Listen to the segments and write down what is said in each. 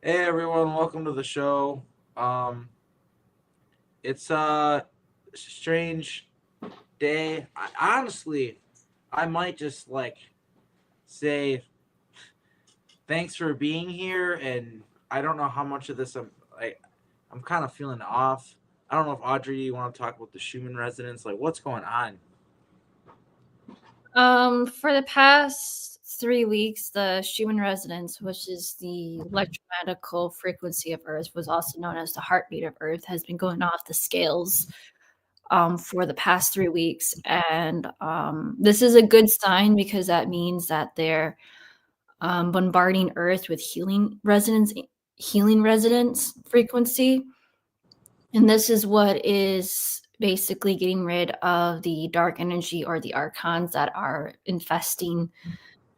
Hey everyone, welcome to the show. Um, it's a strange day. I might just say thanks for being here, and I don't know how much of this I'm kind of feeling off. I don't know if Audrey, you want to talk about the Schumann resonance, like what's going on? For the past 3 weeks, the Schumann resonance, which is the electromagnetical frequency of Earth, was also known as the heartbeat of Earth, has been going off the scales for the past 3 weeks. And this is a good sign because that means that they're bombarding Earth with healing resonance frequency. And this is what is basically getting rid of the dark energy or the archons that are infesting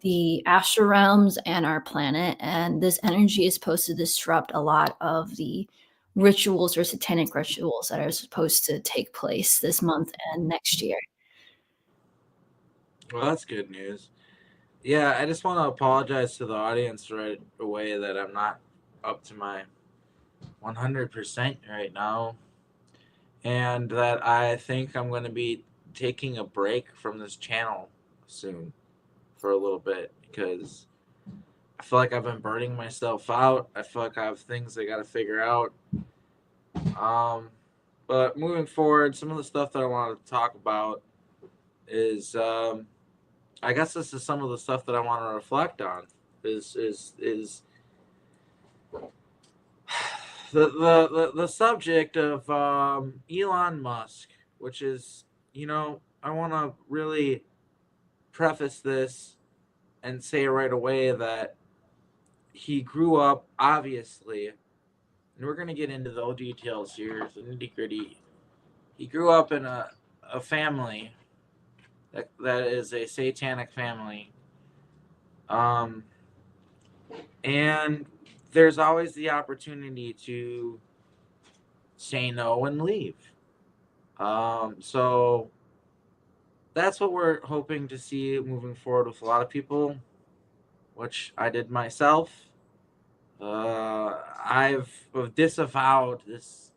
the astral realms and our planet. And this energy is supposed to disrupt a lot of the rituals or satanic rituals that are supposed to take place this month and next year. Well, that's good news. Yeah, I just want to apologize to the audience right away that I'm not up to my 100% right now, and that I think I'm going to be taking a break from this channel soon for a little bit because I feel like I've been burning myself out. I feel like I have things I got to figure out. Um, but moving forward, some of the stuff that I wanted to talk about is, I guess this is some of the stuff that I want to reflect on. Is the subject of Elon Musk, which is, I want to really preface this and say right away that he grew up, obviously, and we're going to get into the details here, the nitty gritty. He grew up in a family that is a satanic family. Um, and there's always the opportunity to say no and leave. So that's what we're hoping to see moving forward with a lot of people, which I did myself. I've disavowed this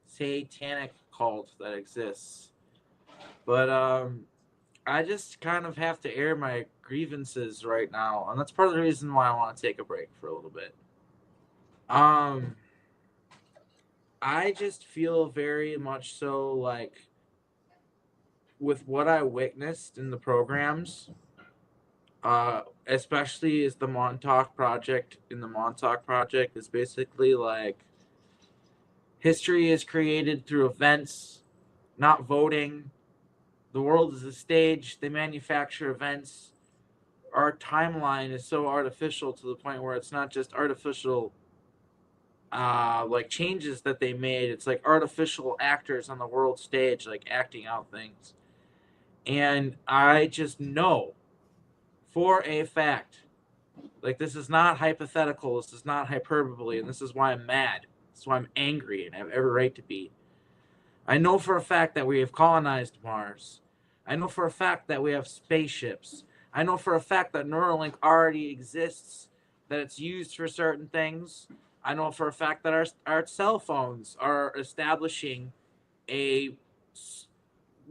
satanic cult that exists, but I just kind of have to air my grievances right now, and that's part of the reason why I want to take a break for a little bit. Um, I just feel very much so like with what I witnessed in the programs, especially is the Montauk Project. In the Montauk Project is basically like history is created through events, not voting. The world is a stage. They manufacture events. Our timeline is so artificial to the point where it's not just artificial like changes that they made. It's like artificial actors on the world stage, like acting out things. And I just know for a fact, like this is not hypothetical, this is not hyperbole, and this is why I'm mad. This is why I'm angry and I have every right to be. I know for a fact that we have colonized Mars. I know for a fact that we have spaceships. I know for a fact that Neuralink already exists, that it's used for certain things. I know for a fact that our cell phones are establishing a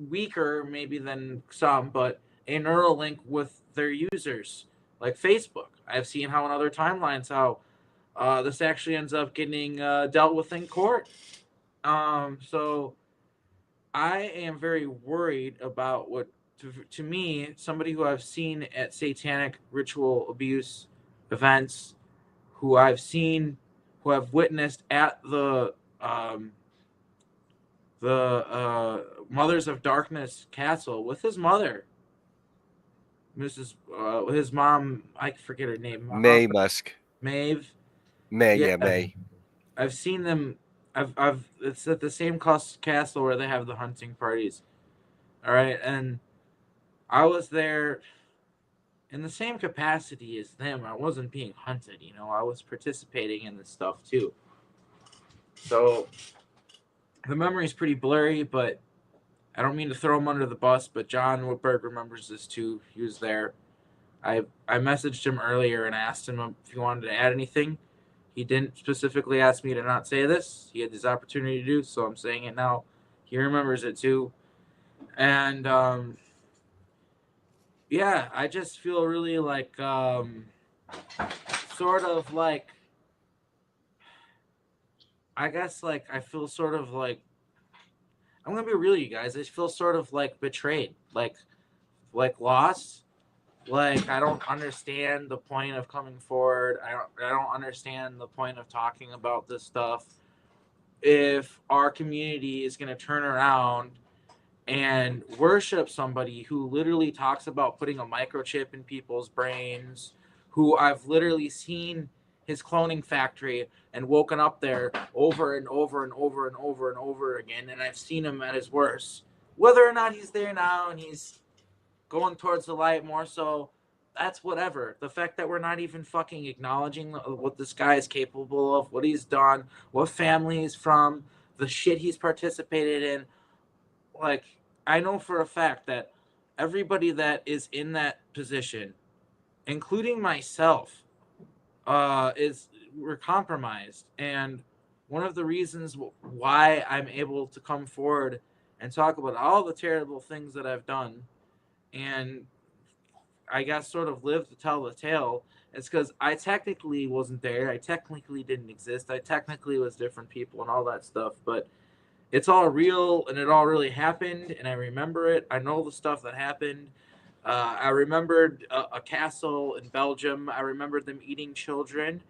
weaker, maybe than some, but a Neuralink with their users, like Facebook. I've seen how in other timelines how this actually ends up getting dealt with in court. So I am very worried about what, to me, somebody who I've seen at satanic ritual abuse events, who I've seen, who I've witnessed at um, the Mothers of Darkness castle with his mother, Mrs. His mom. I forget her name. May Musk. Maeve. May, Yeah, yeah, May. I've seen them. I've. It's at the same castle where they have the hunting parties. All right, and I was there in the same capacity as them. I wasn't being hunted, I was participating in this stuff too. So the memory's pretty blurry, but I don't mean to throw him under the bus, but John Woodberg remembers this too. He was there. I messaged him earlier and asked him if he wanted to add anything. He didn't specifically ask me to not say this. He had this opportunity to do, so I'm saying it now. He remembers it too. And yeah, I just feel really like sort of like I guess like I feel sort of like I'm gonna be real, you guys. I just feel sort of like betrayed, like lost. Like I don't understand the point of coming forward. I don't understand the point of talking about this stuff. If our community is gonna turn around and worship somebody who literally talks about putting a microchip in people's brains, who I've literally seen his cloning factory and woken up there over and over and over and over and over again, and I've seen him at his worst. Whether or not he's there now and he's going towards the light more so, that's whatever. The fact that we're not even fucking acknowledging what this guy is capable of, what he's done, what family he's from, the shit he's participated in, like I know for a fact that everybody that is in that position, including myself, is we're compromised. And one of the reasons why I'm able to come forward and talk about all the terrible things that I've done, and I guess sort of live to tell the tale, is because I technically wasn't there. I technically didn't exist. I technically was different people and all that stuff, but it's all real and it all really happened, and I remember it. I know the stuff that happened. I remembered a castle in Belgium. I remembered them eating children.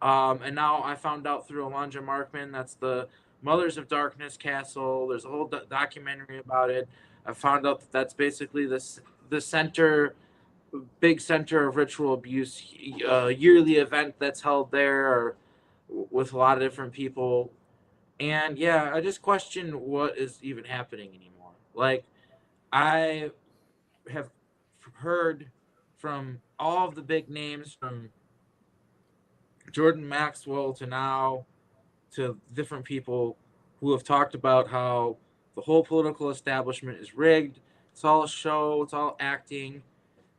And now I found out through Alondra Markman that's the Mothers of Darkness castle. There's a whole documentary about it. I found out that that's basically the center, big center of ritual abuse, yearly event that's held there, or with a lot of different people. And yeah, I just question what is even happening anymore. Like, I have heard from all of the big names, from Jordan Maxwell to now to different people who have talked about how the whole political establishment is rigged. It's all a show, it's all acting.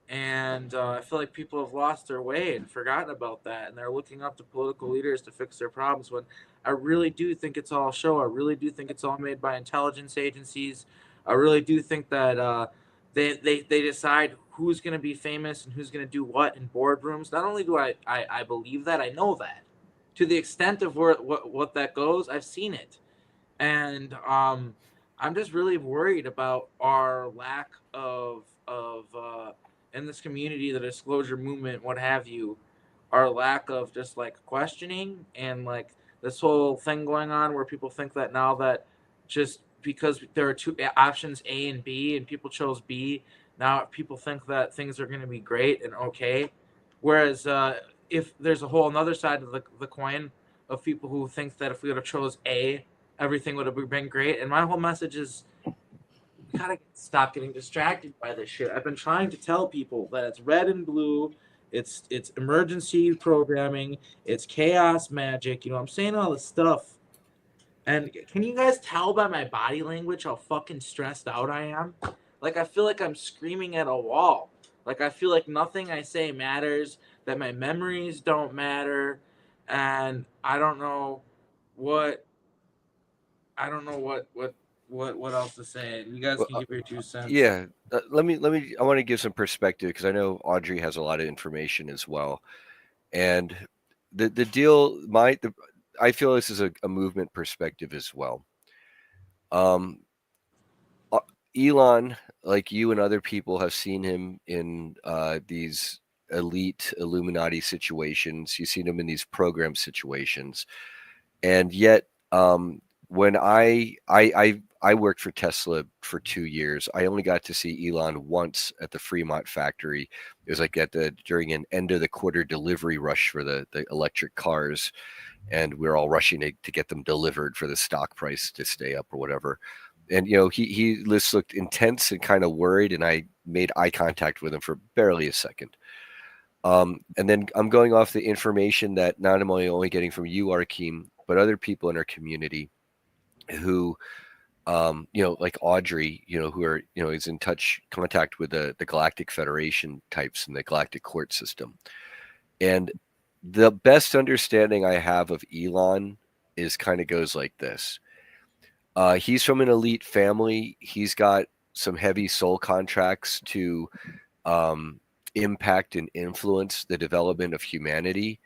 And I feel like people have lost their way and forgotten about that, and they're looking up to political leaders to fix their problems. When I really do think it's all show. I really do think it's all made by intelligence agencies. I really do think that they decide who's going to be famous and who's going to do what in boardrooms. Not only do I believe that, I know that. To the extent of what that goes, I've seen it. And I'm just really worried about our lack of in this community, the disclosure movement, what have you, our lack of just like questioning, and like this whole thing going on where people think that now that just because there are two options, A and B, and people chose B, now people think that things are going to be great and okay. Whereas if there's a whole another side of the coin of people who think that if we would have chose A, everything would have been great. And my whole message is, we gotta stop getting distracted by this shit. I've been trying to tell people that it's red and blue, it's emergency programming, it's chaos magic. You know, I'm saying all this stuff. And can you guys tell by my body language how fucking stressed out I am? Like I feel like I'm screaming at a wall. Like I feel like nothing I say matters, that my memories don't matter, and what I don't know what else to say. You guys Well, can give your 2 cents. yeah, let me. I want to give some perspective because I know Audrey has a lot of information as well. And the deal, I feel this is a movement perspective as well. Elon, like you and other people, have seen him in these elite Illuminati situations. You've seen him in these program situations, and yet, when I worked for Tesla for 2 years, I only got to see Elon once at the Fremont factory. It was like during an end of the quarter delivery rush for the electric cars, and we were all rushing to get them delivered for the stock price to stay up or whatever. And he just looked intense and kind of worried, and I made eye contact with him for barely a second. And then I'm going off the information that not only getting from you, Arkheim, but other people in our community who, like Audrey, who are, is in contact with the Galactic Federation types and the Galactic court system. And the best understanding I have of Elon is kind of goes like this. He's from an elite family. He's got some heavy soul contracts to impact and influence the development of humanity.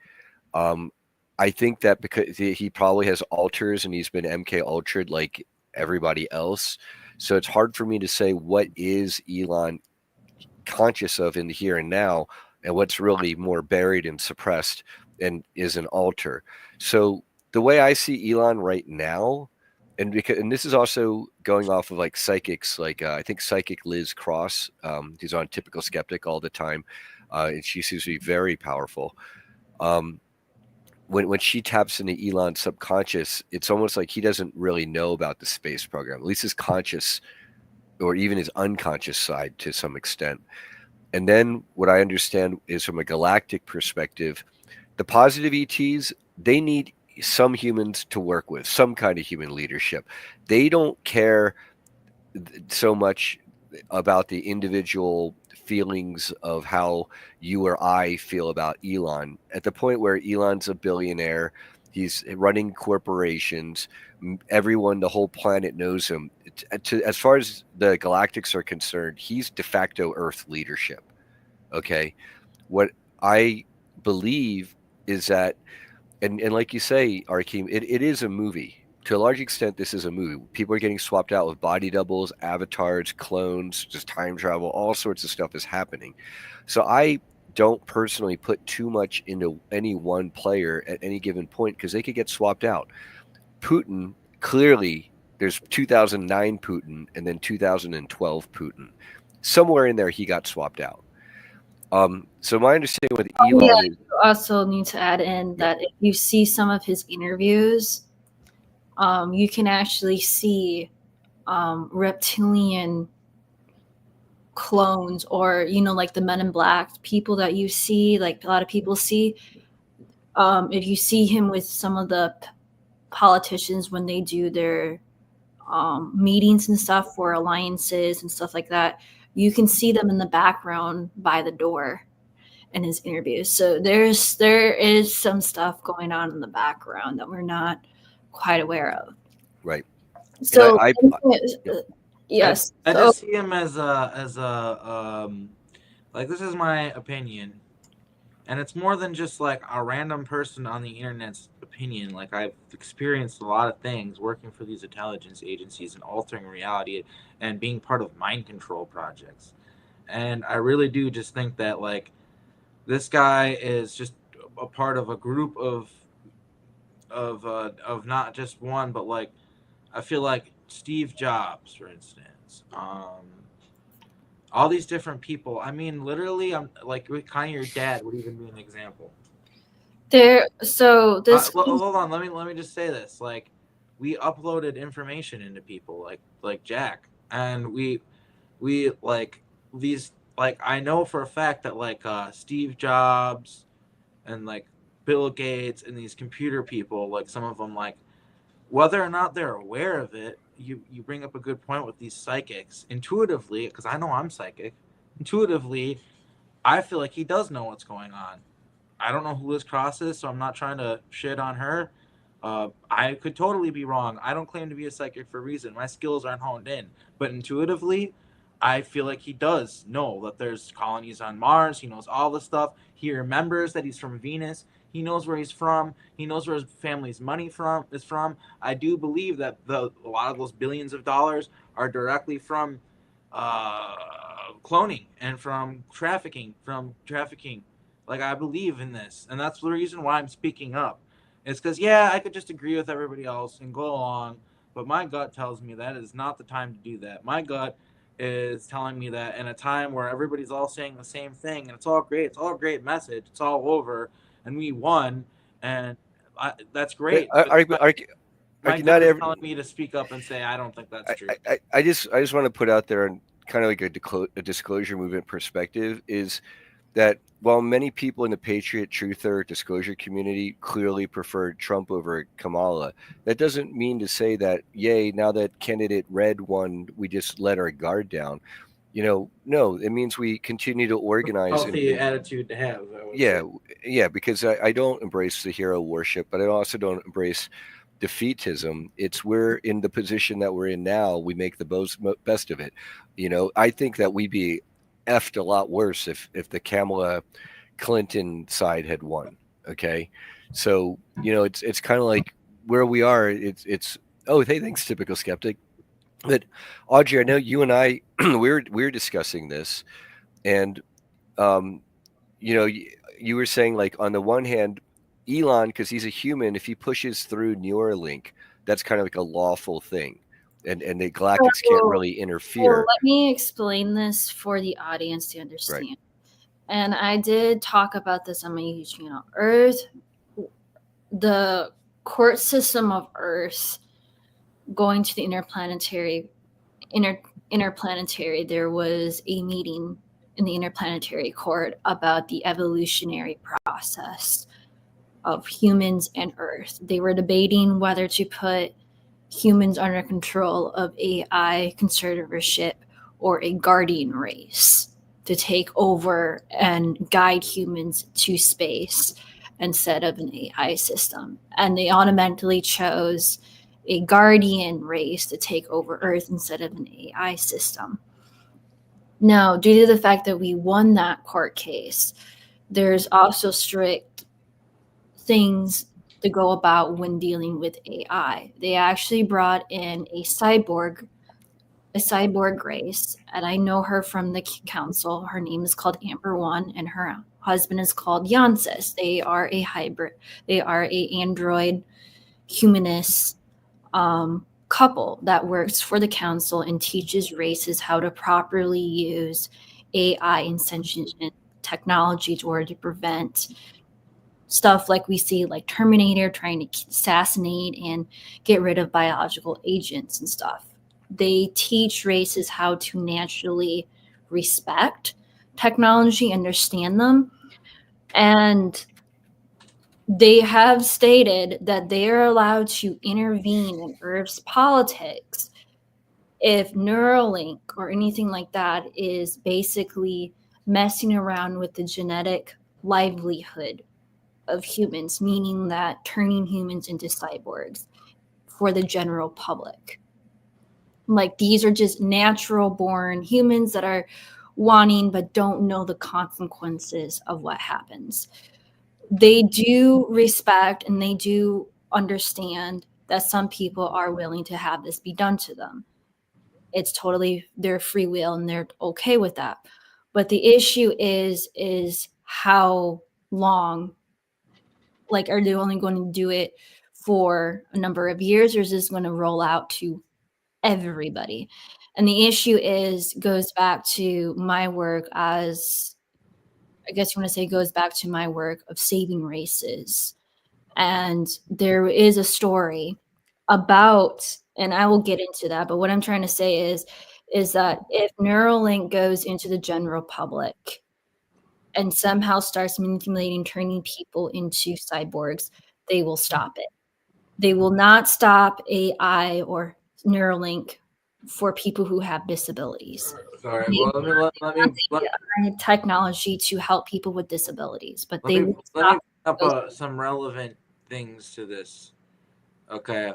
Um, I think that because he probably has alters and he's been MK Ultra'd like everybody else. So it's hard for me to say what is Elon conscious of in the here and now and what's really more buried and suppressed and is an alter. So the way I see Elon right now, and this is also going off of like psychics, like I think psychic Liz Cross, who's on Typical Skeptic all the time, and she seems to be very powerful. When she taps into Elon's subconscious, it's almost like he doesn't really know about the space program, at least his conscious or even his unconscious side to some extent. And then what I understand is from a galactic perspective, the positive ETs, they need some humans to work with, some kind of human leadership. They don't care so much about the individual feelings of how you or I feel about Elon. At the point where Elon's a billionaire, he's running corporations, everyone, the whole planet knows him. As far as the galactics are concerned, he's de facto Earth leadership. Okay. What I believe is that, and like you say, Arkheim, it is a movie. To a large extent, this is a movie. People are getting swapped out with body doubles, avatars, clones, just time travel, all sorts of stuff is happening. So I don't personally put too much into any one player at any given point because they could get swapped out. Putin, clearly, there's 2009 Putin and then 2012 Putin. Somewhere in there, he got swapped out. So my understanding with Elon is, you also need to add in that if you see some of his interviews, you can actually see reptilian clones, or like the Men in Black people that you see, like a lot of people see. If you see him with some of the politicians when they do their meetings and stuff for alliances and stuff like that, you can see them in the background by the door in his interviews. So there is some stuff going on in the background that we're not quite aware of. right. So yes, I so, just see him as a like, this is my opinion, and it's more than just like a random person on the internet's opinion. Like, I've experienced a lot of things working for these intelligence agencies and altering reality and being part of mind control projects. And I really do just think that, like, this guy is just a part of a group of not just one, but like, I feel like Steve Jobs, for instance, all these different people. I mean, literally, I'm like, kind of your dad would even be an example. Hold on, let me just say this. Like, we uploaded information into people like Jack, and we like these, like, I know for a fact that like Steve Jobs and like Bill Gates and these computer people, like some of them, like, whether or not they're aware of it, you bring up a good point with these psychics. Intuitively, because I know I'm psychic, intuitively, I feel like he does know what's going on. I don't know who Liz Cross is, so I'm not trying to shit on her. I could totally be wrong. I don't claim to be a psychic for a reason. My skills aren't honed in. But intuitively, I feel like he does know that there's colonies on Mars. He knows all this stuff. He remembers that he's from Venus. He knows where he's from. He knows where his family's money is from. I do believe that a lot of those billions of dollars are directly from cloning and from trafficking. Like, I believe in this, and that's the reason why I'm speaking up. It's because, yeah, I could just agree with everybody else and go along, but my gut tells me that is not the time to do that. My gut is telling me that in a time where everybody's all saying the same thing, and it's all great, it's all a great message, it's all over, and we won, and that's great. not My gut is telling me to speak up and say I don't think that's true. I just want to put out there, and kind of like a disclosure movement perspective, is that while many people in the Patriot Truther disclosure community clearly preferred Trump over Kamala, that doesn't mean to say that, yay, now that candidate Red won, we just let our guard down. No, it means we continue to organize. Healthy attitude to have. I would Yeah, say. yeah, because I don't embrace the hero worship, but I also don't embrace defeatism. It's we're in the position that we're in now. We make the best of it. I think that we'd be effed a lot worse if the Kamala Clinton side had won. Okay, so it's kind of like where we are. It's oh hey, thanks, typical skeptic. But Audrey, I know you and I we're discussing this, and um, you were saying, like, on the one hand, Elon, because he's a human, if he pushes through Neuralink, that's kind of like a lawful thing, and the Galactics can't really Well, interfere. let me explain this for the audience to Right. understand. And I did talk about this on my YouTube channel. Earth, the court system of Earth going to the interplanetary, there was a meeting in the interplanetary court about the evolutionary process of humans and Earth. They were debating whether to put humans under control of AI conservatorship or a guardian race to take over and guide humans to space instead of an AI system. And they automatically chose a guardian race to take over Earth instead of an AI system. Now, due to the fact that we won that court case, there's also strict things to go about when dealing with AI. They actually brought in a cyborg race, and I know her from the council. Her name is called Amber One, and her husband is called Jansis. They are a hybrid. They are a android humanist couple that works for the council and teaches races how to properly use AI and sentient technology in order to prevent stuff like we see, like Terminator trying to assassinate and get rid of biological agents and stuff. They teach races how to naturally respect technology, understand them, and they have stated that they are allowed to intervene in Earth's politics if Neuralink or anything like that is basically messing around with the genetic livelihood of humans, meaning that turning humans into cyborgs for the general public. Like, these are just natural born humans that are wanting but don't know the consequences of what happens. They do respect and they do understand that some people are willing to have this be done to them. It's totally their free will and they're okay with that. But the issue is how long. Like, are they only going to do it for a number of years, or is this going to roll out to everybody? And the issue goes back to my work as, I guess you want to say, goes back to my work of saving races. And there is a story about, and I will get into that, but what I'm trying to say is that if Neuralink goes into the general public and somehow starts manipulating, turning people into cyborgs, they will stop it. They will not stop AI or Neuralink for people who have disabilities. Sorry. Well, let me Technology to help people with disabilities, but let they me will let me stop bring up some relevant things to this. Okay.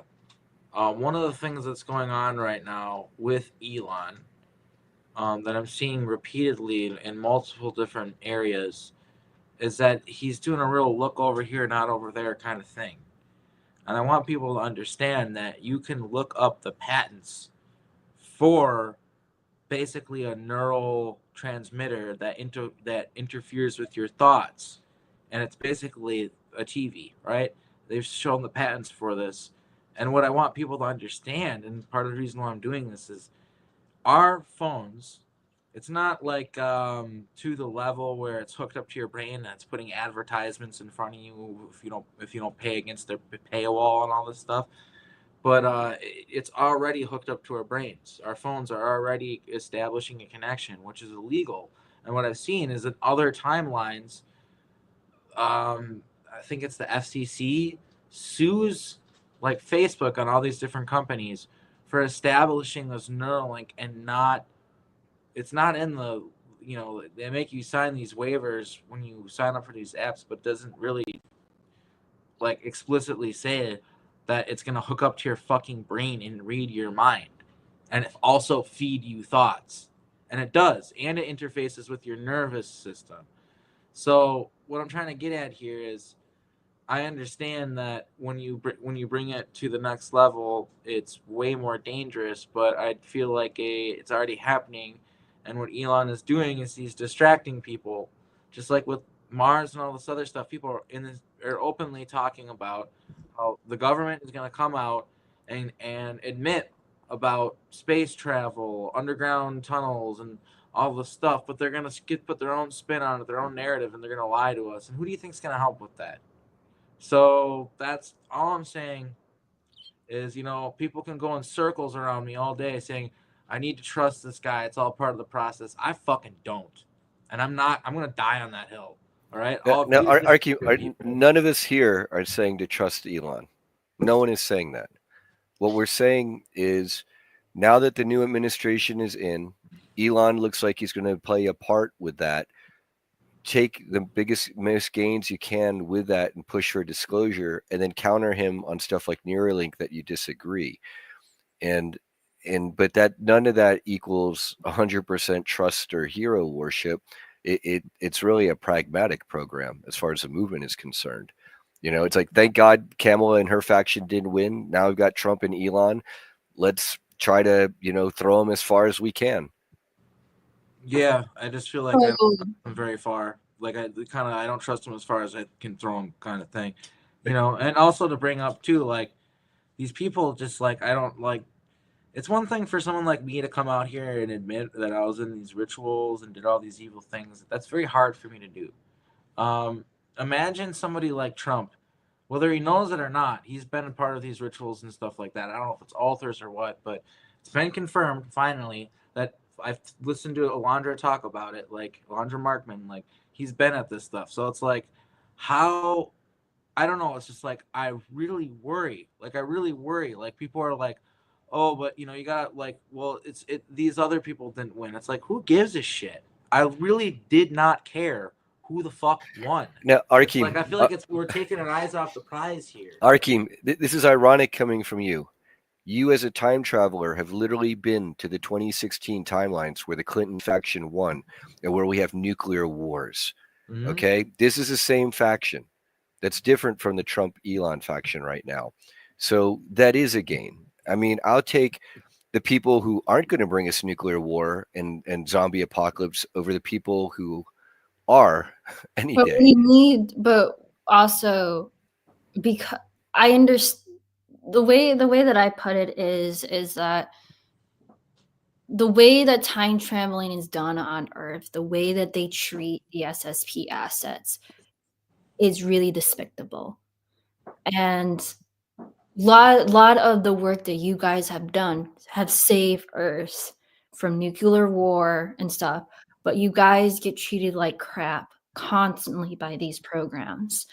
One of the things that's going on right now with Elon, that I'm seeing repeatedly in multiple different areas, is that he's doing a real look over here, not over there kind of thing. And I want people to understand that you can look up the patents for basically a neural transmitter that interferes with your thoughts, and it's basically a TV, right? They've shown the patents for this, and what I want people to understand, and part of the reason why I'm doing this, is our phones. It's not like to the level where it's hooked up to your brain and it's putting advertisements in front of you if you don't pay against their paywall and all this stuff. But it's already hooked up to our brains. Our phones are already establishing a connection, which is illegal. And what I've seen is that other timelines, I think it's the FCC, sues like Facebook and all these different companies for establishing this Neuralink and not it's not in the, you know, they make you sign these waivers when you sign up for these apps, but doesn't really like explicitly say that it's gonna hook up to your fucking brain and read your mind, and also feed you thoughts, and it does, and it interfaces with your nervous system. So what I'm trying to get at here is, I understand that when you bring it to the next level, it's way more dangerous. But I feel like it's already happening, and what Elon is doing is he's distracting people, just like with Mars and all this other stuff. People are openly talking about how the government is going to come out and admit about space travel, underground tunnels, and all this stuff, but they're going to put their own spin on it, their own narrative, and they're going to lie to us. And who do you think's going to help with that? So that's all I'm saying is, you know, people can go in circles around me all day saying, I need to trust this guy. It's all part of the process. I fucking don't. And I'm going to die on that hill. All right. Now, none of us here are saying to trust Elon. No one is saying that. What we're saying is, now that the new administration is in, Elon looks like he's going to play a part with that. Take the most gains you can with that and push for disclosure, and then counter him on stuff like Neuralink that you disagree. But that none of that equals 100% trust or hero worship. It's really a pragmatic program as far as the movement is concerned. You know, it's like, thank God Kamala and her faction didn't win. Now we've got Trump and Elon. Let's try to, you know, throw them as far as we can. Yeah, I just feel like I don't trust him very far. Like I don't trust him as far as I can throw him, kind of thing. You know, and also to bring up too, like these people just like, I don't like. It's one thing for someone like me to come out here and admit that I was in these rituals and did all these evil things. That's very hard for me to do. Imagine somebody like Trump, whether he knows it or not, he's been a part of these rituals and stuff like that. I don't know if it's altars or what, but it's been confirmed finally that I've listened to Alondra talk about it, like Alondra Markman, like he's been at this stuff. So it's like, how, I don't know. It's just like, I really worry. Like people are like, oh, but you know, you got like, well, these other people didn't win. It's like, who gives a shit? I really did not care who the fuck won. Now, Arkheim, like, I feel like we're taking our eyes off the prize here. Arkheim, this is ironic coming from you. You, as a time traveler, have literally been to the 2016 timelines where the Clinton faction won and where we have nuclear wars. Mm-hmm. Okay, this is the same faction. That's different from the Trump Elon faction right now. So that is a gain. I mean, I'll take the people who aren't going to bring us nuclear war and zombie apocalypse over the people who are any day. We need, but also because I understand the way that I put it is that the way that time traveling is done on Earth, the way that they treat the SSP assets is really despicable. And lot of the work that you guys have done have saved Earth from nuclear war and stuff, but you guys get treated like crap constantly by these programs.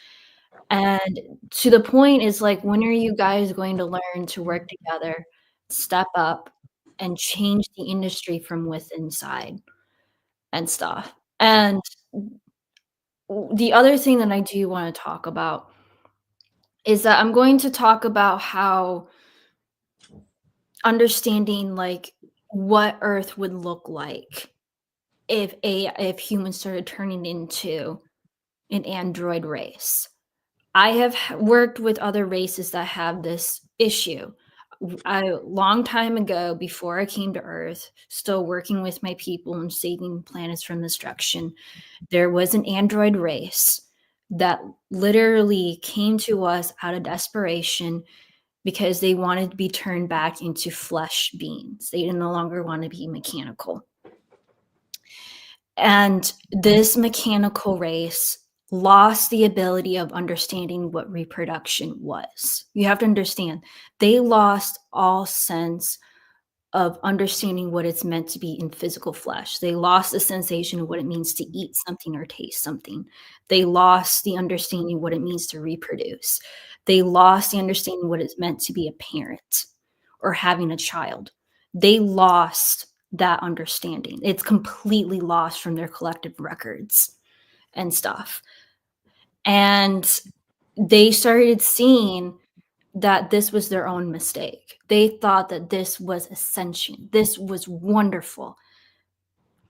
And to the point is like, when are you guys going to learn to work together, step up, and change the industry from within inside and stuff? And the other thing that I do want to talk about is that I'm going to talk about how understanding like what Earth would look like if humans started turning into an android race. I have worked with other races that have this issue. A long time ago, before I came to Earth, still working with my people and saving planets from destruction, there was an android race that literally came to us out of desperation because they wanted to be turned back into flesh beings. They no longer want to be mechanical. And this mechanical race lost the ability of understanding what reproduction was. You have to understand, they lost all sense of understanding what it's meant to be in physical flesh. They lost the sensation of what it means to eat something or taste something. They lost the understanding of what it means to reproduce. They lost the understanding of what it's meant to be a parent or having a child. They lost that understanding. It's completely lost from their collective records and stuff. And they started seeing that this was their own mistake. They thought that this was ascension. This was wonderful.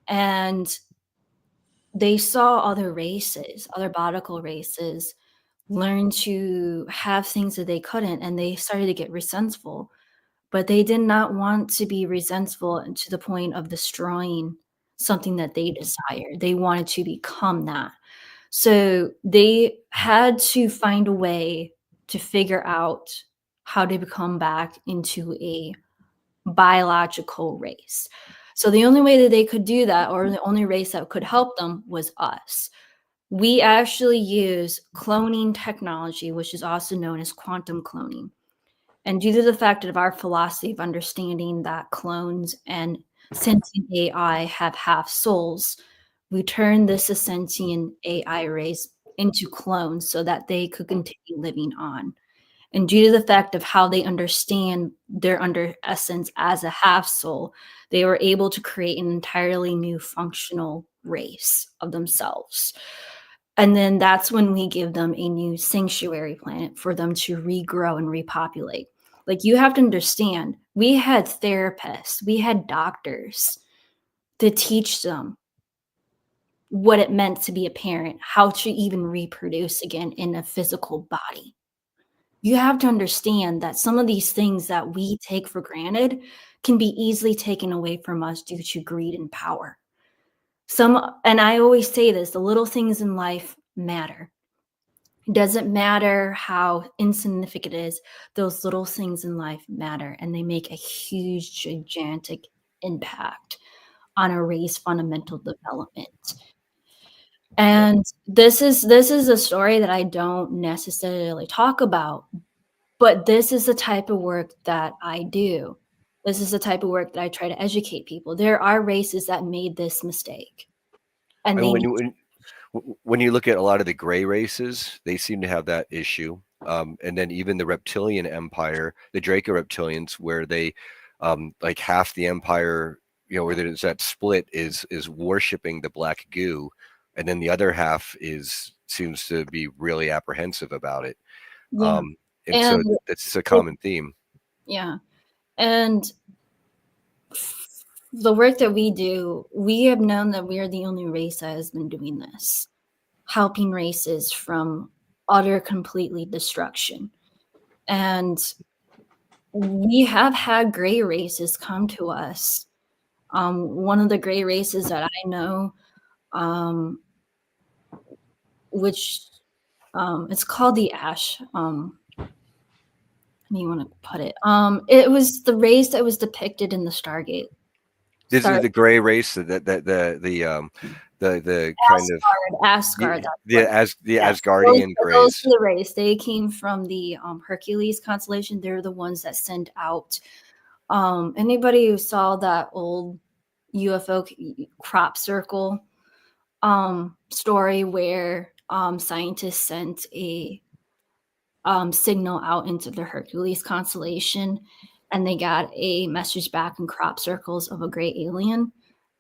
And they saw other races, other bodical races, learn to have things that they couldn't, and they started to get resentful. But they did not want to be resentful to the point of destroying something that they desired. They wanted to become that. So they had to find a way to figure out how to become back into a biological race. So the only way that they could do that, or the only race that could help them, was us. We actually use cloning technology, which is also known as quantum cloning. And due to the fact of our philosophy of understanding that clones and sentient AI have half souls, we turn this sentient AI race into clones so that they could continue living on. And due to the fact of how they understand their under essence as a half soul, they were able to create an entirely new functional race of themselves. And then that's when we give them a new sanctuary planet for them to regrow and repopulate. Like, you have to understand, we had therapists, we had doctors to teach them what it meant to be a parent, how to even reproduce again in a physical body. You have to understand that some of these things that we take for granted can be easily taken away from us due to greed and power. And I always say this, the little things in life matter. It doesn't matter how insignificant it is, those little things in life matter, and they make a huge, gigantic impact on a race fundamental development. And this is a story that I don't necessarily talk about, but this is the type of work that I do. This is the type of work that I try to educate people. There are races that made this mistake. And And when you look at a lot of the gray races, they seem to have that issue. And then even the reptilian empire, the Draco reptilians, where they like half the empire, where there's that split is worshiping the black goo, and then the other half seems to be really apprehensive about it. yeah. And so it's a common theme. Yeah. And the work that we do, we have known that we are the only race that has been doing this, helping races from utter completely destruction. And we have had gray races come to us. One of the gray races that I know, which it's called the Ash. How do you want to put it? It was the race that was depicted in the Stargate. This is the gray race, the kind of Asgard. The Asgardian grays. Those are the race. They came from the Hercules constellation. They're the ones that send out. Anybody who saw that old UFO crop circle story where scientists sent a signal out into the Hercules constellation, and they got a message back in crop circles of a gray alien,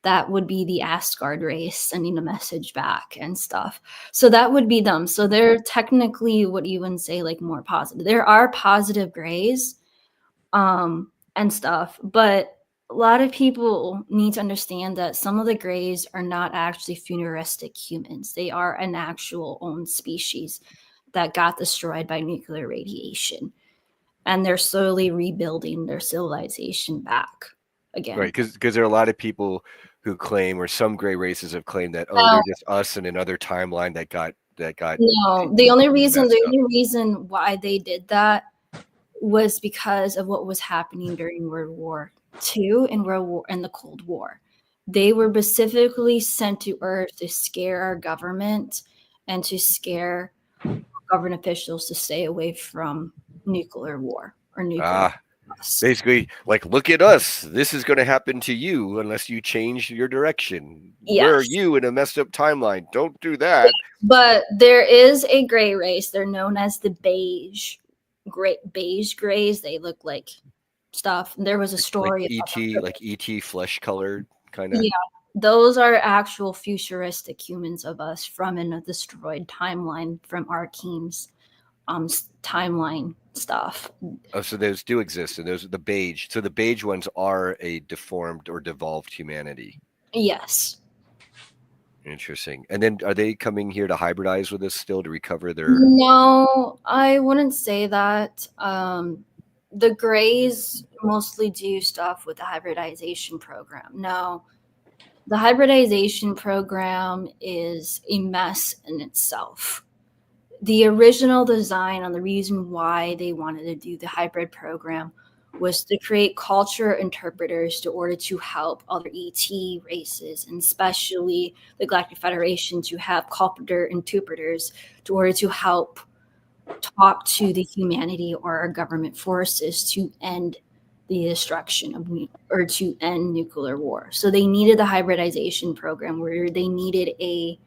that would be the Asgard race sending a message back and stuff. So that would be them. So they're technically what you would say like more positive. There are positive grays and stuff, but a lot of people need to understand that some of the grays are not actually futuristic humans. They are an actual own species that got destroyed by nuclear radiation. And they're slowly rebuilding their civilization back again. Right, because there are a lot of people who claim, or some gray races have claimed that, they're just us in another timeline that got. No, the only reason why they did that was because of what was happening during World War II and the Cold War. They were specifically sent to Earth to scare our government and to scare government officials to stay away from nuclear war or nuclear. Basically, like, look at us. This is going to happen to you unless you change your direction. Yes. Where are you in a messed up timeline? Don't do that. But there is a gray race. They're known as the beige grays. They look like stuff. There was a story about them. like ET flesh colored kind of. Yeah, those are actual futuristic humans of us from a destroyed timeline from Arkheim's timeline stuff. Oh, so those do exist, and those are the beige. So the beige ones are a deformed or devolved humanity. Yes. Interesting. And then are they coming here to hybridize with us still to recover their? No, I wouldn't say that. The Greys mostly do stuff with the hybridization program. No, the hybridization program is a mess in itself. The original design on the reason why they wanted to do the hybrid program was to create culture interpreters in order to help other ET races, and especially the Galactic Federation, to have culture interpreters in order to help talk to the humanity or our government forces to end the destruction of or to end nuclear war. So they needed the hybridization program where they needed a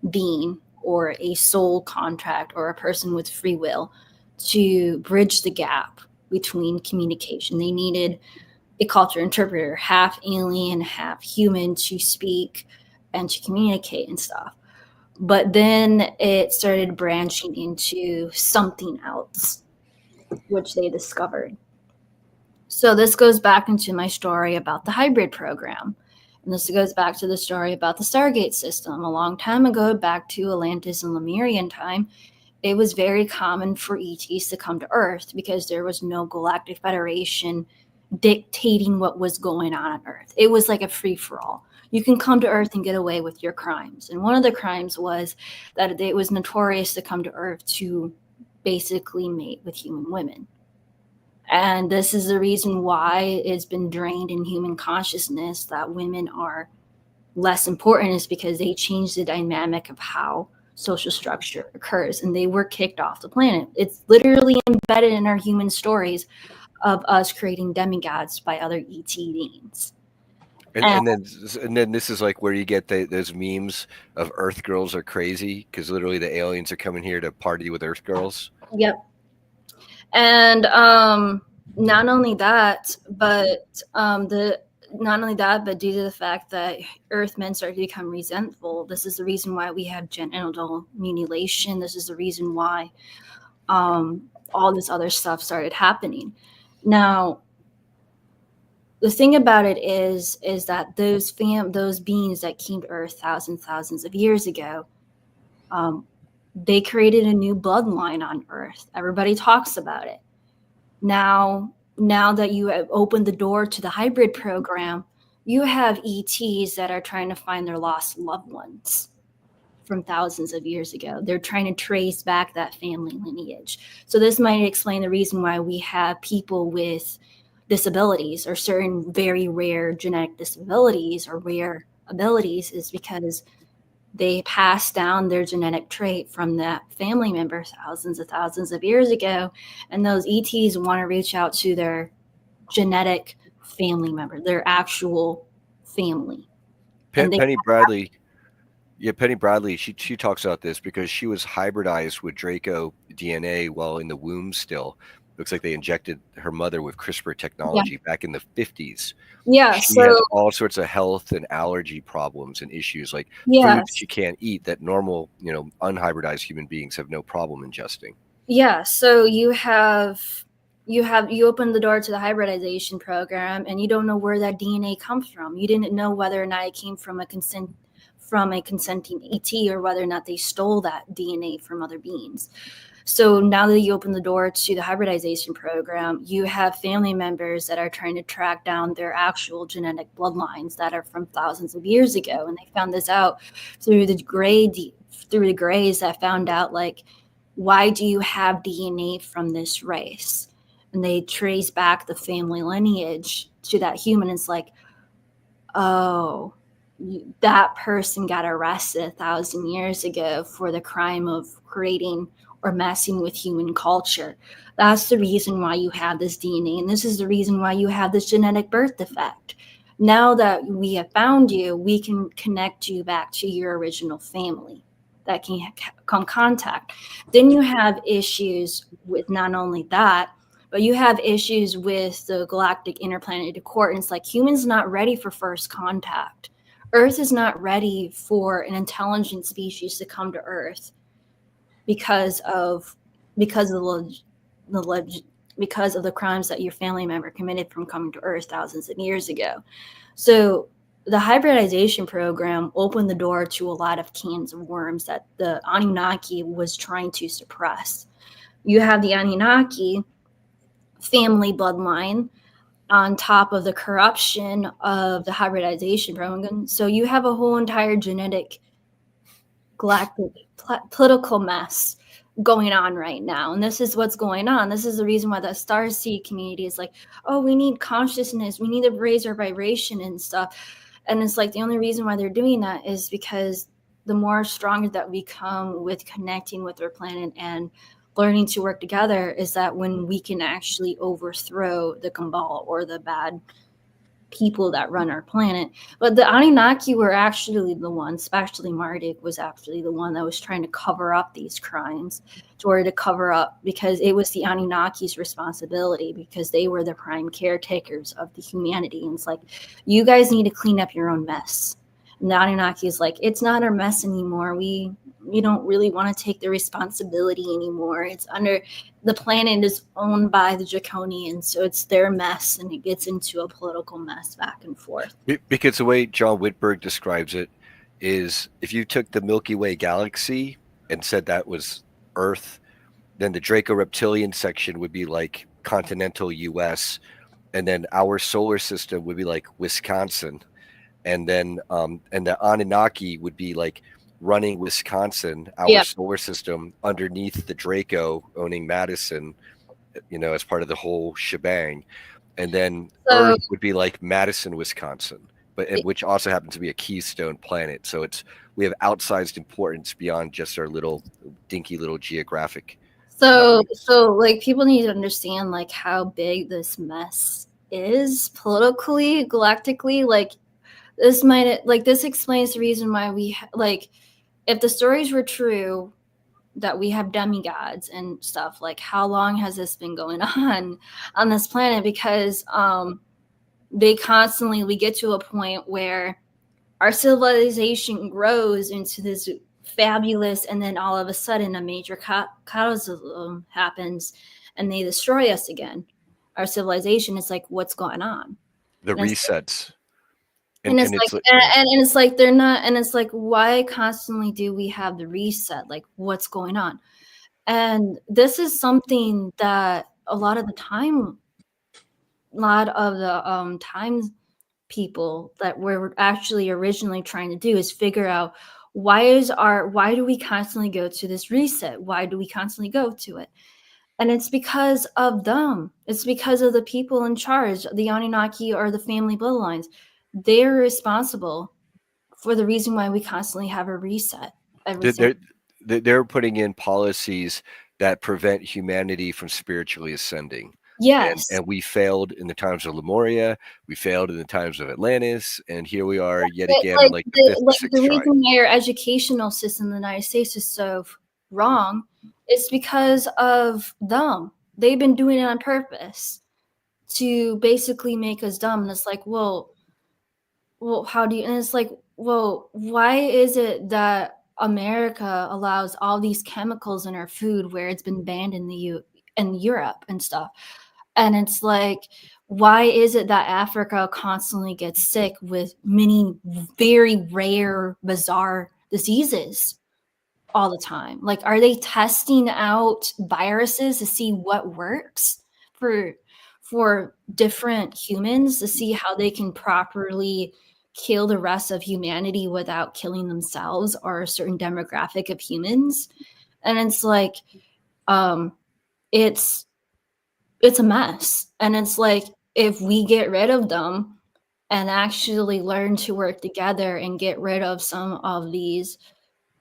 being or a soul contract or a person with free will to bridge the gap between communication. They needed a culture interpreter, half alien, half human, to speak and to communicate and stuff. But then it started branching into something else, which they discovered. So this goes back into my story about the hybrid program. And this goes back to the story about the Stargate system. A long time ago, back to Atlantis and Lemurian time, it was very common for ETs to come to Earth because there was no Galactic Federation dictating what was going on Earth. It was like a free-for-all. You can come to Earth and get away with your crimes. And one of the crimes was that it was notorious to come to Earth to basically mate with human women. And this is the reason why it's been drained in human consciousness that women are less important, is because they change the dynamic of how social structure occurs, and they were kicked off the planet. It's literally embedded in our human stories of us creating demigods by other ET beings. And then this is like where you get those memes of Earth girls are crazy because literally the aliens are coming here to party with Earth girls. Yep. And not only that, but due to the fact that Earthmen started to become resentful, this is the reason why we have genital mutilation. This is the reason why all this other stuff started happening. Now, the thing about it is that those beings that came to Earth thousands of years ago, they created a new bloodline on Earth. Everybody talks about it. Now that you have opened the door to the hybrid program, you have ETs that are trying to find their lost loved ones from thousands of years ago. They're trying to trace back that family lineage. So this might explain the reason why we have people with disabilities or certain very rare genetic disabilities or rare abilities, is because they pass down their genetic trait from that family member thousands of years ago. And those ETs want to reach out to their genetic family member, their actual family. Penny Bradley. Yeah, Penny Bradley, she talks about this because she was hybridized with Draco DNA while in the womb still. Looks like they injected her mother with CRISPR technology back in the 50s. Yeah, she had all sorts of health and allergy problems and issues, like food she can't eat that normal, unhybridized human beings have no problem ingesting. Yeah, so you open the door to the hybridization program, and you don't know where that DNA comes from. You didn't know whether or not it came from a consenting ET or whether or not they stole that DNA from other beings. So now that you open the door to the hybridization program, you have family members that are trying to track down their actual genetic bloodlines that are from thousands of years ago. And they found this out through the Greys that found out, like, why do you have DNA from this race? And they trace back the family lineage to that human. It's like, oh, that person got arrested 1,000 years ago for the crime of creating or messing with human culture. That's the reason why you have this DNA, and this is the reason why you have this genetic birth defect. Now that we have found you, we can connect you back to your original family that can come contact. Then you have issues with not only that, But you have issues with the Galactic Interplanetary Court, and it's like humans not ready for first contact. Earth is not ready for an intelligent species to come to Earth because of because of the crimes that your family member committed from coming to Earth thousands of years ago. So the hybridization program opened the door to a lot of cans of worms that the Anunnaki was trying to suppress. You have the Anunnaki family bloodline on top of the corruption of the hybridization program. So you have a whole entire genetic galactic political mess going on right now. And this is what's going on. This is the reason why the Starseed community is like, oh, we need consciousness. We need to raise our vibration and stuff. And it's like the only reason why they're doing that is because the more stronger that we come with connecting with our planet and learning to work together is that when we can actually overthrow the cabal or the bad people that run our planet. But the Anunnaki were actually the ones, especially Marduk was actually the one that was trying to cover up these crimes, in order to cover up, because it was the Anunnaki's responsibility, because they were the prime caretakers of the humanity. And it's like, you guys need to clean up your own mess. And the Anunnaki is like, it's not our mess anymore. We don't really want to take the responsibility anymore. It's under the planet is owned by the Draconians, so it's their mess, and it gets into a political mess back and forth. Because the way John Whitberg describes it is, if you took the Milky Way galaxy and said that was Earth, then the Draco-Reptilian section would be like continental US, and then our solar system would be like Wisconsin, and then and the Anunnaki would be like running Wisconsin, our solar system, underneath the Draco owning Madison, as part of the whole shebang. And then Earth would be like Madison, Wisconsin, which also happens to be a keystone planet. So we have outsized importance beyond just our dinky little geographic. So like people need to understand like how big this mess is politically, galactically. Like this explains the reason why we if the stories were true that we have demigods and stuff, like how long has this been going on this planet? Because we get to a point where our civilization grows into this fabulous, and then all of a sudden a major cataclysm happens and they destroy us again. Our civilization is like, what's going on? The resets. And it's like they're not, and it's like, why constantly do we have the reset? Like, what's going on? And this is something that a lot of the times people that we're actually originally trying to do is figure out why do we constantly go to this reset? Why do we constantly go to it? And it's because of them. It's because of the people in charge, the Anunnaki or the family bloodlines. They're responsible for the reason why we constantly have a reset. They're putting in policies that prevent humanity from spiritually ascending. Yes. And we failed in the times of Lemuria. We failed in the times of Atlantis. And here we are yet again. The reason why our educational system in the United States is so wrong is because of them. They've been doing it on purpose to basically make us dumb. And it's like, well, how do you, and it's like, well, why is it that America allows all these chemicals in our food where it's been banned in Europe and stuff? And it's like, why is it that Africa constantly gets sick with many very rare, bizarre diseases all the time? Like, are they testing out viruses to see what works for different humans, to see how they can properly kill the rest of humanity without killing themselves or a certain demographic of humans? And it's like, it's a mess. And it's like, if we get rid of them and actually learn to work together and get rid of some of these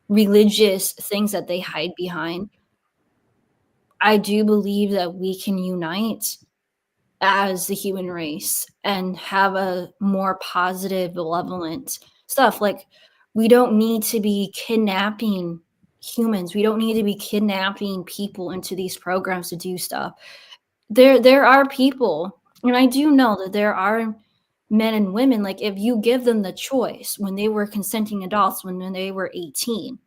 religious things that they hide behind, I do believe that we can unite as the human race and have a more positive, benevolent stuff. Like, we don't need to be kidnapping humans. We don't need to be kidnapping people into these programs to do stuff. there are people, and I do know that there are men and women, like if you give them the choice when they were consenting adults, when they were 18,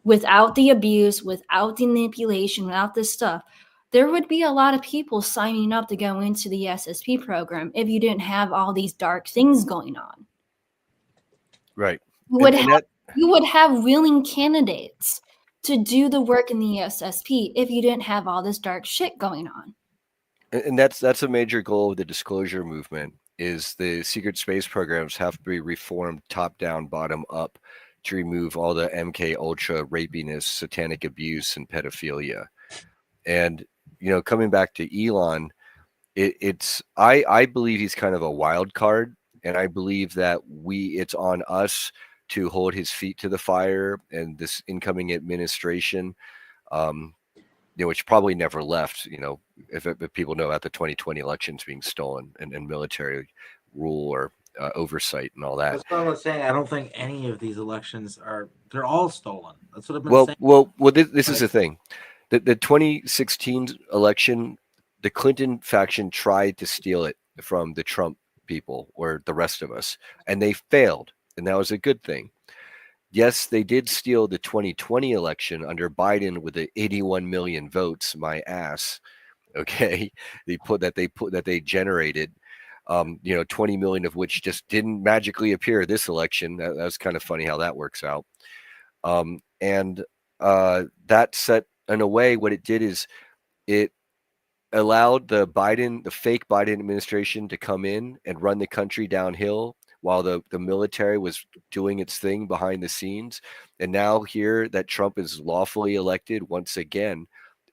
without the abuse, without the manipulation, without this stuff, there would be a lot of people signing up to go into the SSP program if you didn't have all these dark things going on. Right. You would And have, you would have willing candidates to do the work in the SSP if you didn't have all this dark shit going on. And that's a major goal of the disclosure movement, is the secret space programs have to be reformed top down, bottom up, to remove all the MK Ultra rapiness, satanic abuse, and pedophilia. And coming back to Elon, I believe he's kind of a wild card, and I believe that it's on us to hold his feet to the fire, and this incoming administration, which probably never left, if people know about the 2020 elections being stolen and military rule or oversight and all that. That's what I was saying. I don't think any of these elections they're all stolen. That's what I've been saying. Well, this is the thing. The 2016 election, the Clinton faction tried to steal it from the Trump people or the rest of us, and they failed, and that was a good thing. Yes, they did steal the 2020 election under Biden with the 81 million votes. My ass. Okay, they generated, 20 million of which just didn't magically appear this election. That's kind of funny how that works out. And that set in a way, what it did is it allowed the fake Biden administration to come in and run the country downhill while the military was doing its thing behind the scenes. And now here that Trump is lawfully elected once again,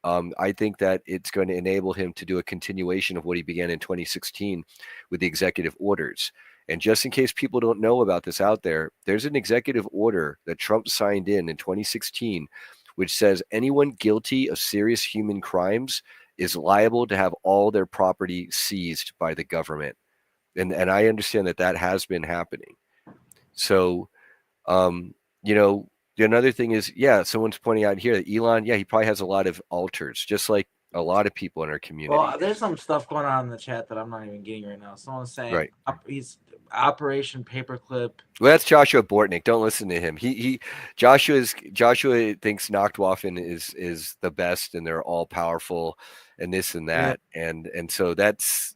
I think that it's going to enable him to do a continuation of what he began in 2016 with the executive orders. And just in case people don't know about this out there, there's an executive order that Trump signed in 2016, which says anyone guilty of serious human crimes is liable to have all their property seized by the government. And I understand that has been happening. So, another thing is, someone's pointing out here that Elon, he probably has a lot of alters, just like a lot of people in our community. Well, there's some stuff going on in the chat that I'm not even getting right now. Someone's saying right. He's Operation Paperclip. Well, that's Joshua Bortnick. Don't listen to him. Joshua thinks Nachtwaffen is the best, and they're all powerful, and this and that, and so that's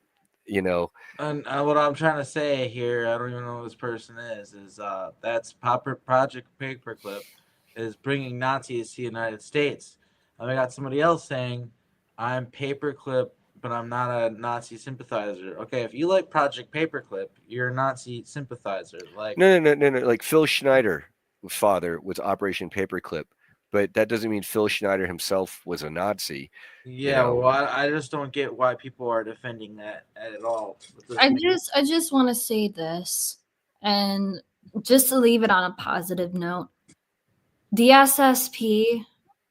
And what I'm trying to say here, I don't even know who this person is that's Project Paperclip is bringing Nazis to the United States. And I got somebody else saying, I'm Paperclip, but I'm not a Nazi sympathizer. Okay, if you like Project Paperclip, you're a Nazi sympathizer. Like no. Like Phil Schneider's father was Operation Paperclip, but that doesn't mean Phil Schneider himself was a Nazi. Yeah, well, I just don't get why people are defending that at all. I just want to say this, and just to leave it on a positive note, the SSP,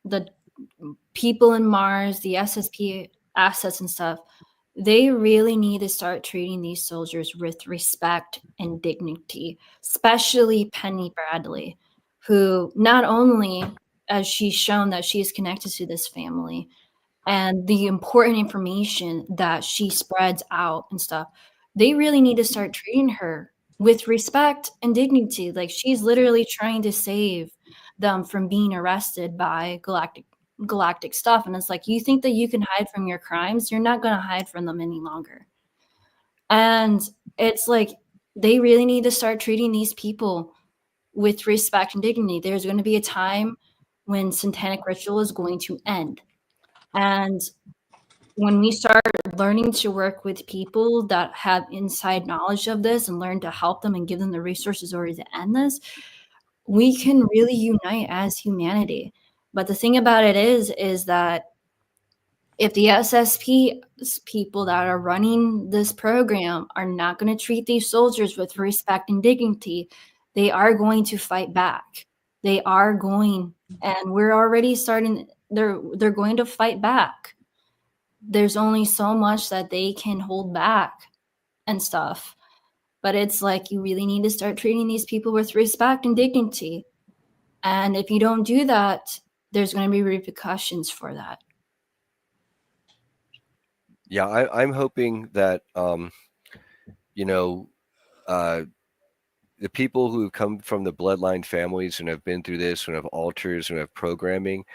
the people in Mars, the SSP assets and stuff, they really need to start treating these soldiers with respect and dignity, especially Penny Bradley, who not only has she shown that she is connected to this family and the important information that she spreads out and stuff, they really need to start treating her with respect and dignity. Like, she's literally trying to save them from being arrested by galactic stuff. And it's like, you think that you can hide from your crimes? You're not going to hide from them any longer. And it's like, they really need to start treating these people with respect and dignity. There's going to be a time when satanic ritual is going to end. And when we start learning to work with people that have inside knowledge of this and learn to help them and give them the resources already to end this, we can really unite as humanity. But the thing about it is that if the SSP people that are running this program are not going to treat these soldiers with respect and dignity, they are going to fight back. They are going, and we're already starting, they're going to fight back. There's only so much that they can hold back and stuff. But it's like, you really need to start treating these people with respect and dignity. And if you don't do that, there's going to be repercussions for that. Yeah, I'm hoping that you know, uh, the people who have come from the bloodline families and have been through this and have altars and have programming,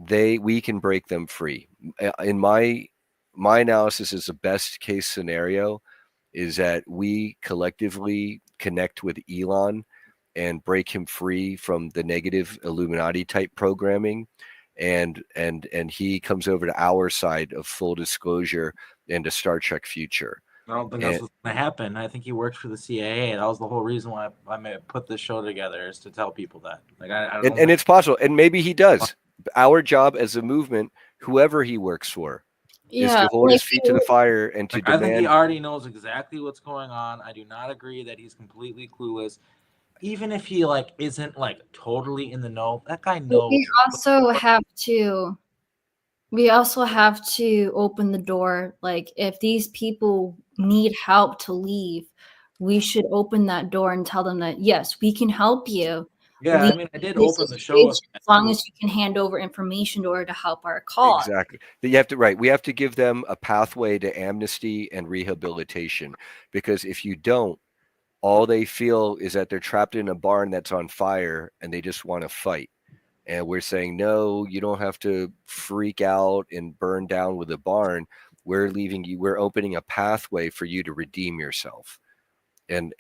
we can break them free. In my analysis, is the best case scenario is that we collectively connect with Elon and break him free from the negative Illuminati type programming, and he comes over to our side of full disclosure and a Star Trek future. I don't think that's what's going to happen. I think he works for the CIA. That was the whole reason why I may put this show together, is to tell people that. Like, I don't. And it's possible, and maybe he does. Our job as a movement, whoever he works for, is Yeah, to hold his feet to the fire and to I think he demand. already knows exactly what's going on. I do not agree that he's completely clueless. Even if he like isn't like totally in the know, that guy knows. We also have to open the door. Like, if these people need help to leave, we should open that door and tell them that, yes, we can help you. Yeah, I mean, I did open the show with as long as you can hand over information to her to help our cause. Exactly. You have to, right. We have to give them a pathway to amnesty and rehabilitation, because if you don't, all they feel is that they're trapped in a barn that's on fire and they just want to fight. And we're saying, no, you don't have to freak out and burn down with a barn. We're leaving you, we're opening a pathway for you to redeem yourself. And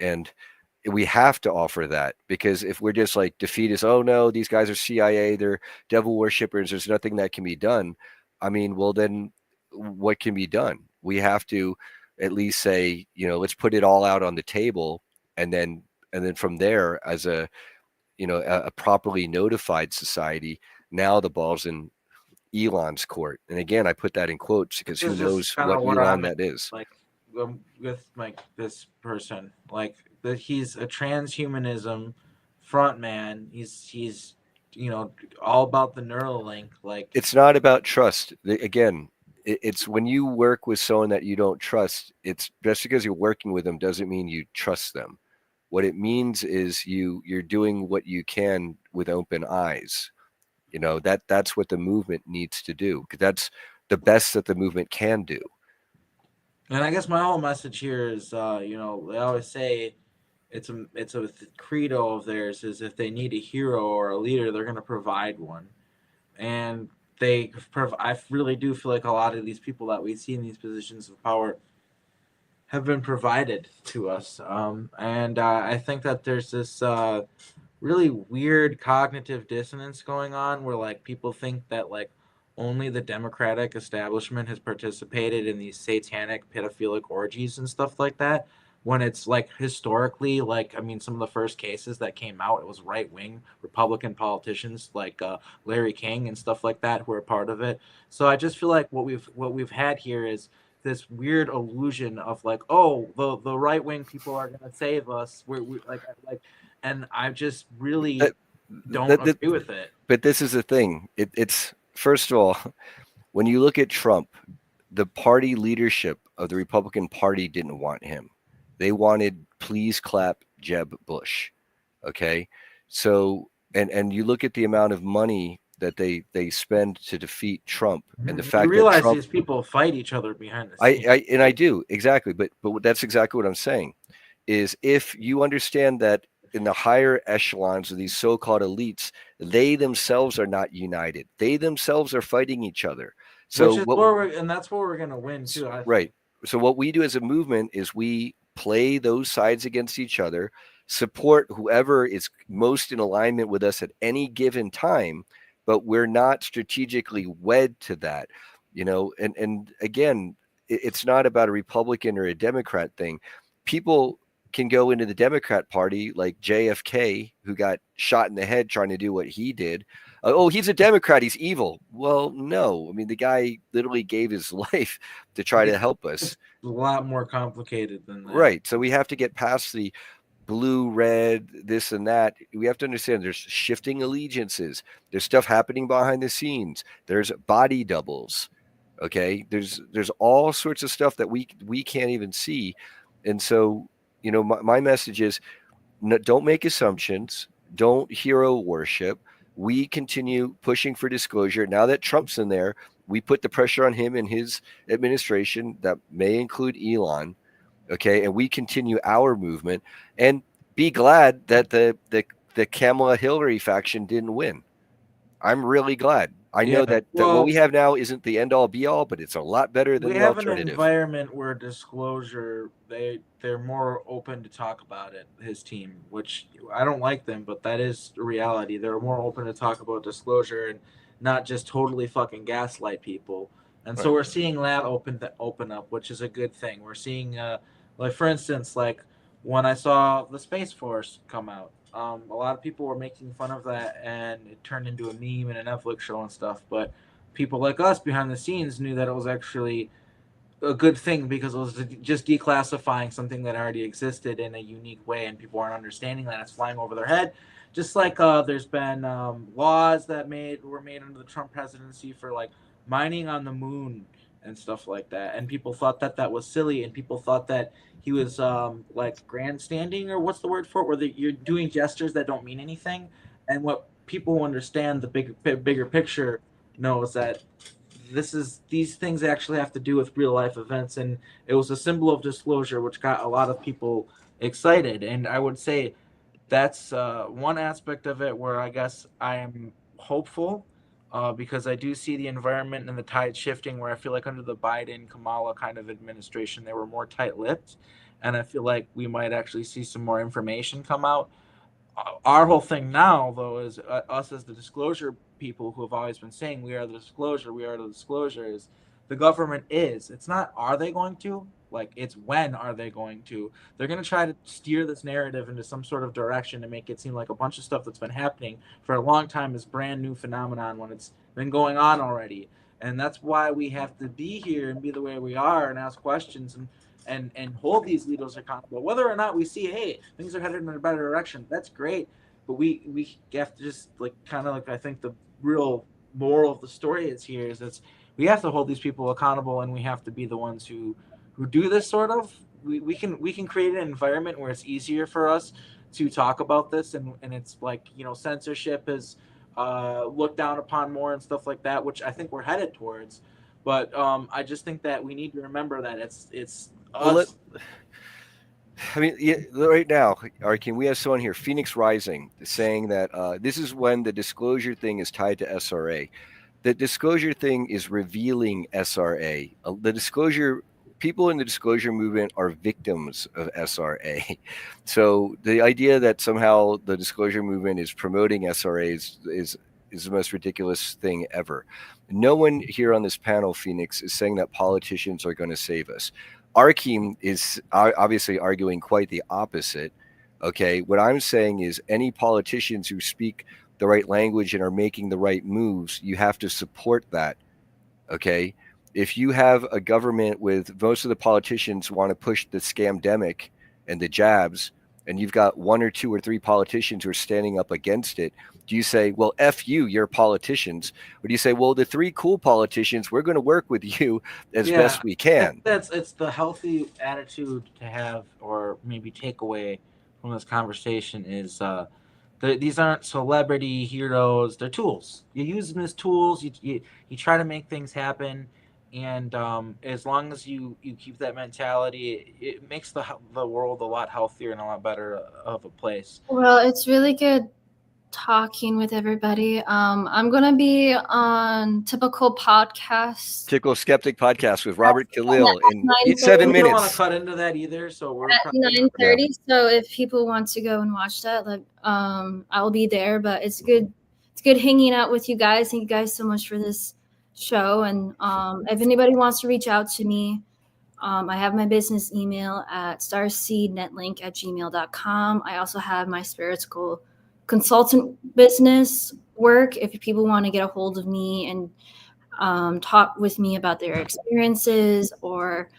we have to offer that, because if we're just like defeatist, oh no, these guys are CIA, they're devil worshippers, there's nothing that can be done. I mean, well, then what can be done? We have to at least say, let's put it all out on the table, and then from there, as a properly notified society, now the ball's in Elon's court. And again, I put that in quotes because who knows what Elon that is. Like, with like this person, like that he's a transhumanism front man. He's all about the Neuralink. Like, it's not about trust. Again, it's when you work with someone that you don't trust, it's just because you're working with them doesn't mean you trust them. What it means is you're doing what you can with open eyes. That's what the movement needs to do, because that's the best that the movement can do. And I guess my whole message here is, they always say it's a credo of theirs, is if they need a hero or a leader, they're going to provide one. And I really do feel like a lot of these people that we see in these positions of power have been provided to us. And I think that there's this really weird cognitive dissonance going on, where like people think that like only the Democratic establishment has participated in these satanic pedophilic orgies and stuff like that, when it's like historically, like, I mean, some of the first cases that came out, it was right-wing Republican politicians like Larry King and stuff like that who are part of it. So I just feel like what we've had here is this weird illusion of like, oh, the right-wing people are going to save us. We like and I just really don't agree with it. But this is the thing. It's first of all, when you look at Trump, the party leadership of the Republican Party didn't want him. They wanted please clap Jeb Bush. Okay. So, and you look at the amount of money that they spend to defeat Trump, and the fact you realize that Trump, these people fight each other behind the scenes. I do, exactly. But that's exactly what I'm saying, is if you understand that in the higher echelons of these so-called elites, they themselves are not united. They themselves are fighting each other. So that's where we're going to win too. Right. So what we do as a movement is we play those sides against each other, support whoever is most in alignment with us at any given time, but we're not strategically wed to that, and again, it's not about a Republican or a Democrat thing. People can go into the Democrat Party like JFK, who got shot in the head trying to do what he did. Oh, he's a Democrat, he's evil. Well, no. I mean, the guy literally gave his life to try to help us. It's a lot more complicated than that. Right. So we have to get past the blue, red, this and that. We have to understand there's shifting allegiances. There's stuff happening behind the scenes. There's body doubles. Okay. There's all sorts of stuff that we can't even see. And so, my message is, don't make assumptions. Don't hero worship. We continue pushing for disclosure. Now that Trump's in there, We put the pressure on him and his administration that may include Elon. Okay, and we continue our movement and be glad that the Kamala Hillary faction didn't win. I'm really glad. I know that what we have now isn't the end all be all, but it's a lot better than the alternative. We have an environment where disclosure, they're more open to talk about it, his team, which I don't like them, but that is a reality. They're more open to talk about disclosure and not just totally fucking gaslight people. And so we're seeing that open up, which is a good thing. We're seeing like, for instance, like when I saw the Space Force come out, a lot of people were making fun of that, and it turned into a meme and a Netflix show and stuff. But people like us behind the scenes knew that it was actually a good thing because it was just declassifying something that already existed in a unique way, and people aren't understanding that it's flying over their head. Just like there's been laws that were made under the Trump presidency for like mining on the moon and stuff like that, and people thought that was silly, and people thought that he was like grandstanding, or what's the word for it, where you're doing gestures that don't mean anything. And what people who understand the bigger picture knows that these things actually have to do with real life events, and it was a symbol of disclosure, which got a lot of people excited. And I would say that's one aspect of it where I guess I am hopeful, because I do see the environment and the tide shifting, where I feel like under the Biden Kamala kind of administration, they were more tight-lipped, and I feel like we might actually see some more information come out. Our whole thing now, though, is us as the disclosure people who have always been saying we are the disclosure, is the government is. It's not are they going to, like, it's when are they going to. They're going to try to steer this narrative into some sort of direction to make it seem like a bunch of stuff that's been happening for a long time is brand new phenomenon when it's been going on already. And that's why we have to be here and be the way we are and ask questions and hold these leaders accountable. Whether or not we see, hey, things are headed in a better direction, that's great. But we have to just, like, kind of like, I think the real moral of the story is here is that we have to hold these people accountable, and we have to be the ones who do this sort of. We can create an environment where it's easier for us to talk about this, and it's like, censorship is looked down upon more and stuff like that, which I think we're headed towards. But I just think that we need to remember that it's us. Well, I mean, right now, Arkheim, we have someone here, Phoenix Rising, saying that this is when the disclosure thing is tied to SRA. The disclosure thing is revealing SRA. The disclosure, people in the disclosure movement are victims of SRA. So the idea that somehow the disclosure movement is promoting SRA is the most ridiculous thing ever. No one here on this panel, Phoenix, is saying that politicians are going to save us. Arkheim is obviously arguing quite the opposite. Okay, what I'm saying is any politicians who speak the right language and are making the right moves, you have to support that. Okay, if you have a government with most of the politicians want to push the scamdemic and the jabs, and you've got one or two or three politicians who are standing up against it, do you say, well, F you, you're politicians? Or do you say, well, the three cool politicians, we're going to work with you as best we can? It's the healthy attitude to have, or maybe take away from this conversation is these aren't celebrity heroes. They're tools. You use them as tools. You try to make things happen. And as long as you keep that mentality, it makes the world a lot healthier and a lot better of a place. Well, it's really good talking with everybody. I'm gonna be on Typical Skeptic podcast with Robert Khalil in 7 minutes. We don't want to cut into that either, so we're at 9:30. Yeah. So if people want to go and watch that, like, I'll be there. But it's good hanging out with you guys. Thank you guys so much for this show. And if anybody wants to reach out to me, I have my business email at starseednetlink@gmail.com. I also have my spiritual consultant business work if people want to get a hold of me and talk with me about their experiences or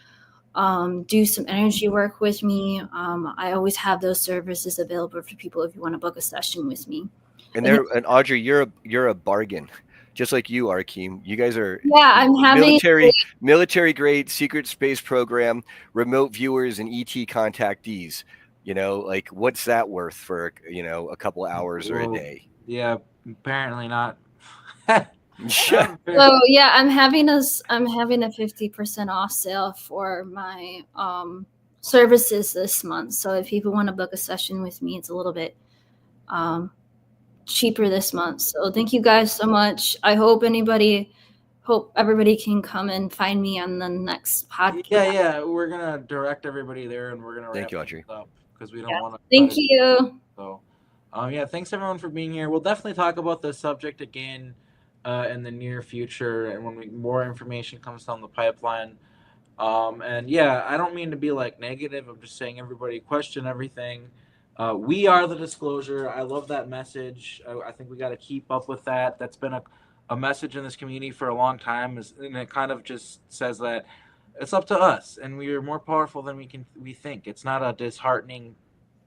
do some energy work with me. I always have those services available for people if you want to book a session with me. And Audrey, you're a bargain. Just like you, Arkheim. You guys are I'm having military grade secret space program, remote viewers and ET contactees. Like, what's that worth for, a couple hours or a day? Yeah, apparently not. Yeah. So yeah, I'm having a 50% off sale for my services this month. So if people want to book a session with me, it's a little bit cheaper this month. So thank you guys so much. I hope everybody can come and find me on the next podcast. Yeah, we're gonna direct everybody there, and we're gonna Thank wrap you, Audrey. things up because we don't want to. Thank you. So, yeah, thanks everyone for being here. We'll definitely talk about this subject again in the near future, and when more information comes down the pipeline. And yeah, I don't mean to be like negative. I'm just saying everybody question everything. We are the disclosure. I love that message. I think we got to keep up with that. That's been a message in this community for a long time, and it kind of just says that it's up to us, and we are more powerful than we think. It's not a disheartening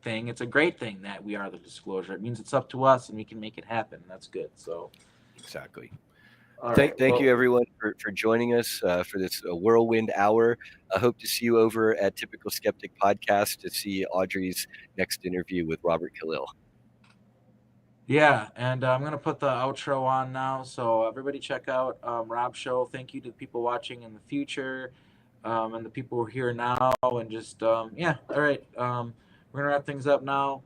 thing. It's a great thing that we are the disclosure. It means it's up to us, and we can make it happen. That's good. So Exactly. right, Thank you, everyone, for joining us for this whirlwind hour. I hope to see you over at Typical Skeptic Podcast to see Audrey's next interview with Robert Khalil. Yeah, and I'm gonna put the outro on now, so everybody check out Rob's show. Thank you to the people watching in the future, and the people who are here now, and just yeah. All right, we're gonna wrap things up now.